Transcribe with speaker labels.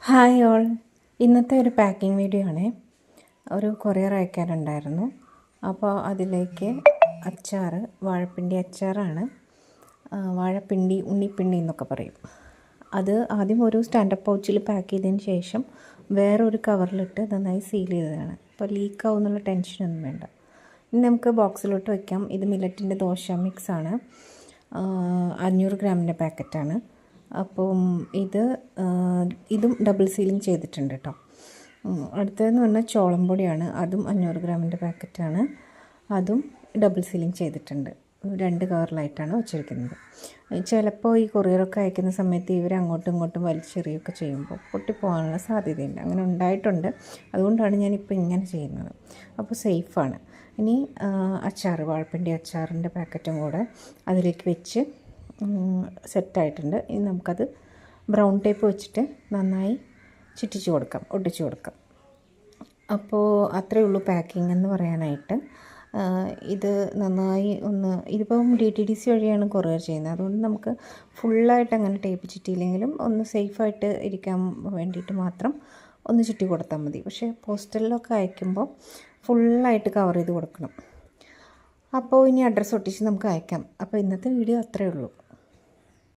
Speaker 1: Hi all. ഇന്നത്തെ ഒരു packing video ആണ്. ഒരു കൊറിയർ അയക്കാനുണ്ടായിരുന്നു. അപ്പോൾ അതിലേക്ക് അച്ചാർ, വാഴപ്പിണ്ടി അച്ചാറാണ്. വാഴപ്പിണ്ടി, ഉണ്ണിപ്പിണ്ടി എന്നൊക്കെ പറയും. അത് ആദ്യം ഒരു സ്റ്റാൻഡപ്പ് പൗച്ചിൽ പാക്ക് ചെയ്തതിന് ശേഷം വേറൊരു കവറിലിട്ട് നന്നായി സീൽ ചെയ്തതാണ്. അപ്പോൾ ലീക്കാവും എന്നുള്ള ടെൻഷനൊന്നും വേണ്ട. ഇനി നമുക്ക് ബോക്സിലോട്ട് വയ്ക്കാം. ഇത് മില്ലറ്റിൻ്റെ ദോശ മിക്സാണ്. 500 ഗ്രാമിൻ്റെ പാക്കറ്റാണ്. അപ്പം ഇതും ഡബിൾ സീലിംഗ് ചെയ്തിട്ടുണ്ട് കേട്ടോ. അടുത്തതെന്ന് പറഞ്ഞാൽ ചോളം പൊടിയാണ്. അതും 500 ഗ്രാമിൻ്റെ പാക്കറ്റാണ്. അതും ഡബിൾ സീലിംഗ് ചെയ്തിട്ടുണ്ട്. 2 കവറിലായിട്ടാണ് വച്ചിരിക്കുന്നത്. ചിലപ്പോൾ ഈ കൊറിയറൊക്കെ അയക്കുന്ന സമയത്ത് ഇവർ അങ്ങോട്ടും ഇങ്ങോട്ടും വലിച്ചെറിയൊക്കെ ചെയ്യുമ്പോൾ പൊട്ടിപ്പോകാനുള്ള സാധ്യതയുണ്ട്. അങ്ങനെ ഉണ്ടായിട്ടുണ്ട്. അതുകൊണ്ടാണ് ഞാനിപ്പോൾ ഇങ്ങനെ ചെയ്യുന്നത്. അപ്പോൾ സേഫാണ്. ഇനി അച്ചാർ, വാഴപ്പിണ്ടി അച്ചാറിൻ്റെ പാക്കറ്റും കൂടെ അതിലേക്ക് വെച്ച് സെറ്റായിട്ടുണ്ട്. ഇനി നമുക്കത് ബ്രൗൺ ടേപ്പ് വെച്ചിട്ട് നന്നായി ഒട്ടിച്ചു കൊടുക്കാം. അപ്പോൾ അത്രയേ ഉള്ളൂ പാക്കിംഗ് എന്ന് പറയാനായിട്ട്. ഇത് നന്നായി ഇതിപ്പം DTDC വഴിയാണ് കൊറിയർ ചെയ്യുന്നത്. അതുകൊണ്ട് നമുക്ക് ഫുള്ളായിട്ട് അങ്ങനെ ടേപ്പ് ചുറ്റിയില്ലെങ്കിലും ഒന്ന് സേഫായിട്ട് ഇരിക്കാൻ വേണ്ടിയിട്ട് മാത്രം ഒന്ന് ചുറ്റി കൊടുത്താൽ മതി. പക്ഷേ പോസ്റ്റലിലൊക്കെ അയക്കുമ്പോൾ ഫുള്ളായിട്ട് കവർ ചെയ്ത് കൊടുക്കണം. അപ്പോൾ ഇനി അഡ്രസ്സ് ഒട്ടിച്ച് നമുക്ക് അയക്കാം. അപ്പോൾ ഇന്നത്തെ വീഡിയോ അത്രയേ ഉള്ളൂ.